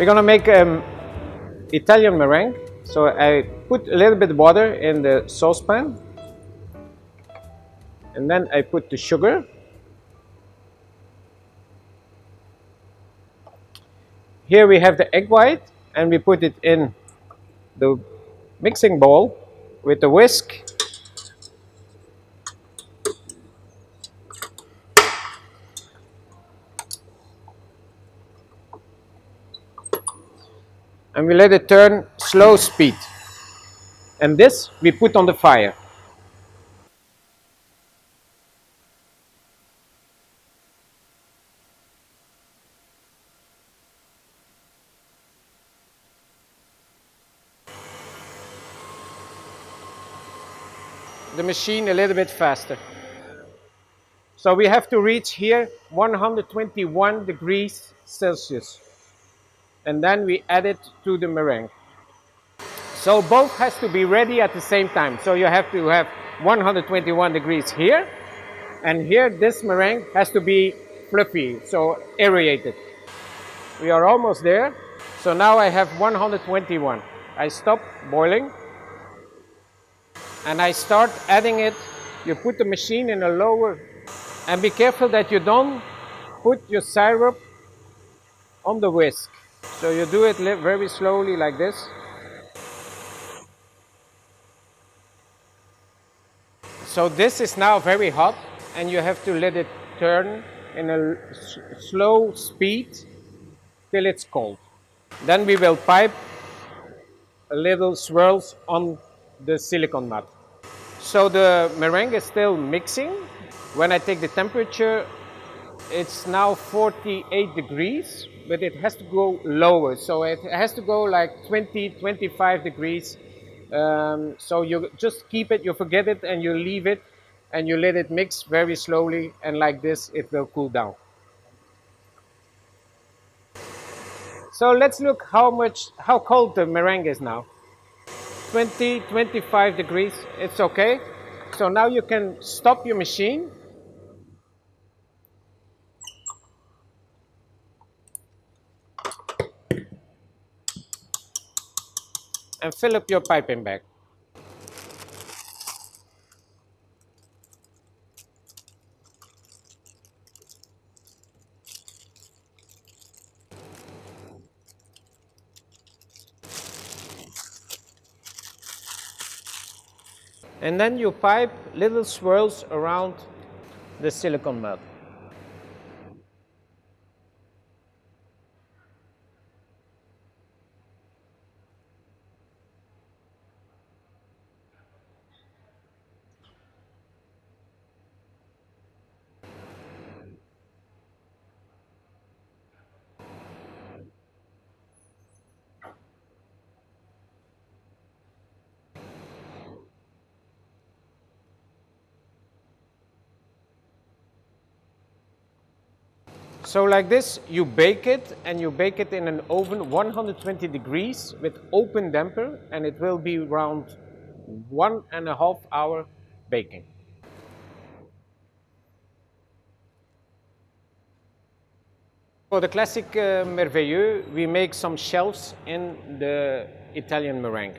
We're gonna make Italian meringue. So I put a little bit of water in the saucepan, and then I put the sugar. Here we have the egg white, and we put it in the mixing bowl with the whisk. And we let it turn slow speed. And this we put on the fire. The machine a little bit faster. So we have to reach here 121 degrees Celsius. And then we add it to the meringue. So both has to be ready at the same time. So you have to have 121 degrees here, and here this meringue has to be fluffy, so aerated. We are almost there. So now I have 121. I stop boiling and I start adding it. You put the machine in a lower, and be careful that you don't put your syrup on the whisk. So you do it very slowly like this. So this is now very hot, and you have to let it turn in a slow speed till it's cold. Then we will pipe a little swirls on the silicone mat. So the meringue is still mixing. When I take the temperature, it's now 48 degrees, but it has to go lower. So it has to go like 20-25 degrees. So you just keep it, you forget it, and you leave it, and you let it mix very slowly, and like this it will cool down. So let's look how cold the meringue is now. 20-25 degrees, it's okay. So now you can stop your machine. And fill up your piping bag. And then you pipe little swirls around the silicone melt. So like this, you bake it, and you bake it in an oven 120 degrees with open damper, and it will be around 1.5 hours baking. For the classic Mervelleux, we make some shelves in the Italian meringue.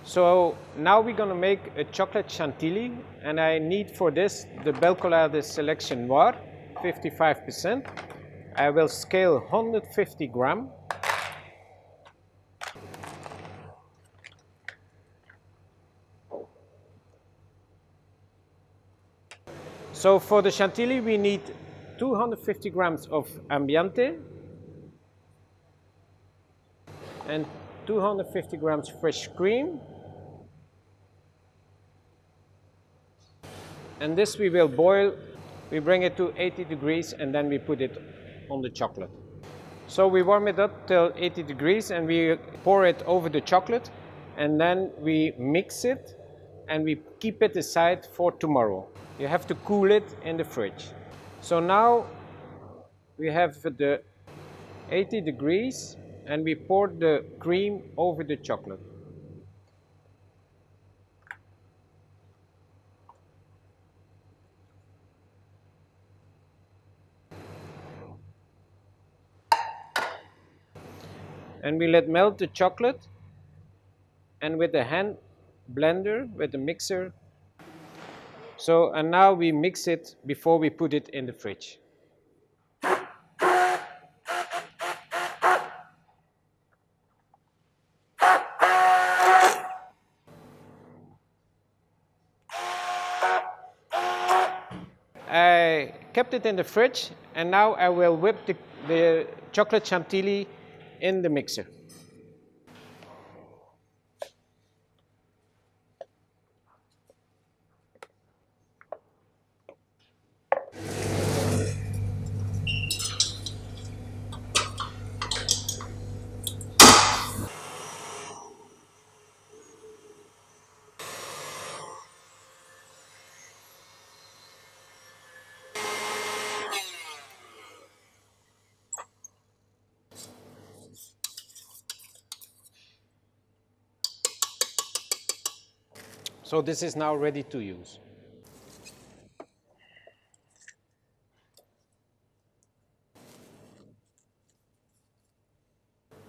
So now we're going to make a chocolate chantilly, and I need for this the Bukalapak Selection Noir, 55%. I will scale 150 grams. So for the chantilly we need 250 grams of ambiente and 250 grams fresh cream. And this we will boil. We bring it to 80 degrees and then we put it on the chocolate. So we warm it up till 80 degrees and we pour it over the chocolate, and then we mix it, and we keep it aside for tomorrow. You have to cool it in the fridge. So now we have the 80 degrees and we pour the cream over the chocolate. And we let melt the chocolate, and with the hand blender, with the mixer. So, and now we mix it before we put it in the fridge. I kept it in the fridge, and now I will whip the chocolate chantilly in the mixer. So this is now ready to use.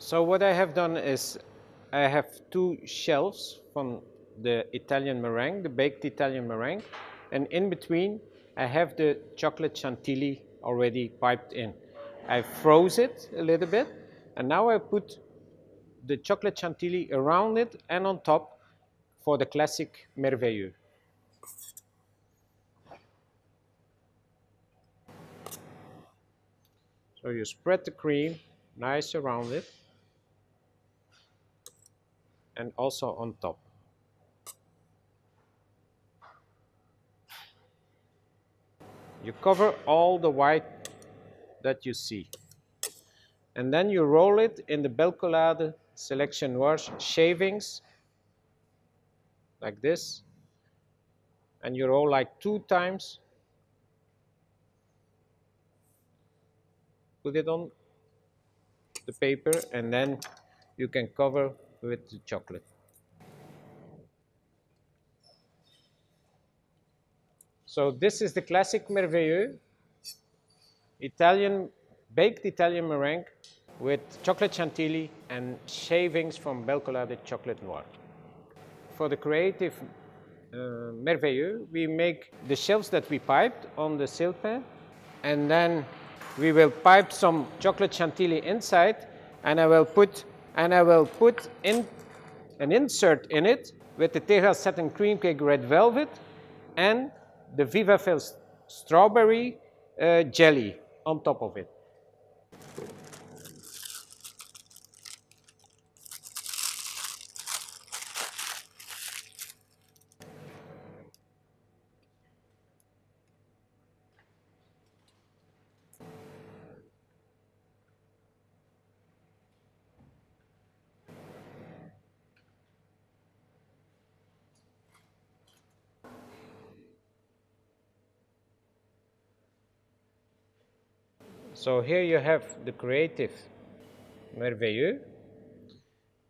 So what I have done is I have two shelves from the Italian meringue, the baked Italian meringue, and in between I have the chocolate chantilly already piped in. I froze it a little bit, and now I put the chocolate chantilly around it and on top for the classic Merveilleux. So you spread the cream nice around it and also on top. You cover all the white that you see. And then you roll it in the Bukalapak Selection Noir shavings, like this. And you roll like 2 times. Put it on the paper, and then you can cover with the chocolate. So this is the classic Merveilleux, baked Italian meringue with chocolate chantilly and shavings from Bukalapak chocolate noir. For the creative Merveilleux, we make the shelves that we piped on the silpan, and then we will pipe some chocolate chantilly inside, and I will put in an insert in it with the Terrace Satin Cream Cake Red Velvet and the Vivafel strawberry jelly on top of it. So here you have the creative Merveilleux,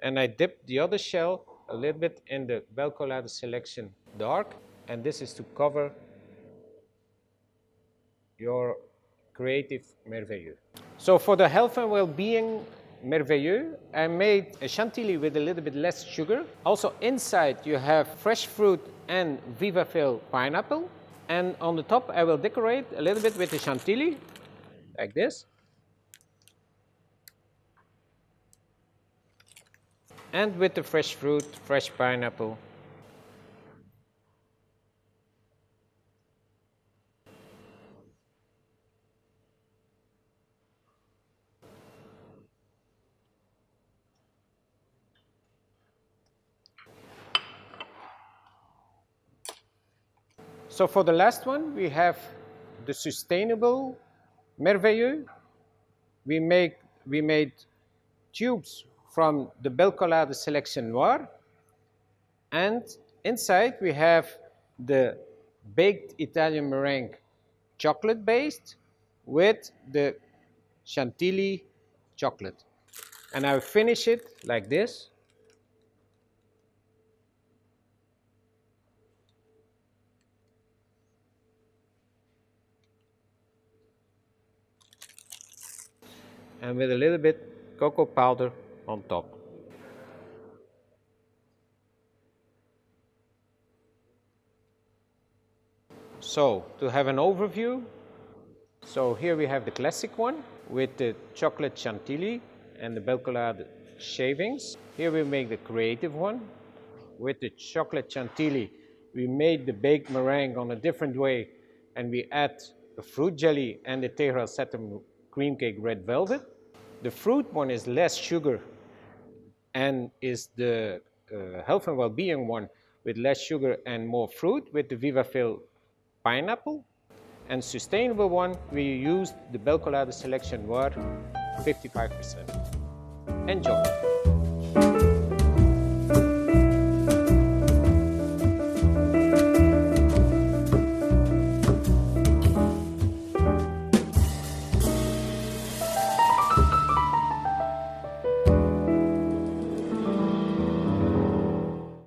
and I dipped the other shell a little bit in the Bukalapak Selection Dark, and this is to cover your creative Merveilleux. So for the health and well-being Merveilleux, I made a chantilly with a little bit less sugar. Also inside you have fresh fruit and Vivafel pineapple, and on the top I will decorate a little bit with the chantilly, like this. And with the fresh fruit, fresh pineapple. So for the last one, we have the sustainable Merveilleux. We made tubes from the Bukalapak Selection Noir, and Inside we have the baked Italian meringue, chocolate based, with the chantilly chocolate. And I finish it like this. And with a little bit cocoa powder on top. So, to have an overview, so here we have the classic one with the chocolate chantilly and the Bukalapak shavings. Here we make the creative one with the chocolate chantilly. We made the baked meringue on a different way, and we add the fruit jelly and the Tehran satin cream cake red velvet. The fruit one is less sugar and is the health and well-being one with less sugar and more fruit with the Vivafil pineapple. And sustainable one, we used the Bukalapak selection Noir 55%. Enjoy.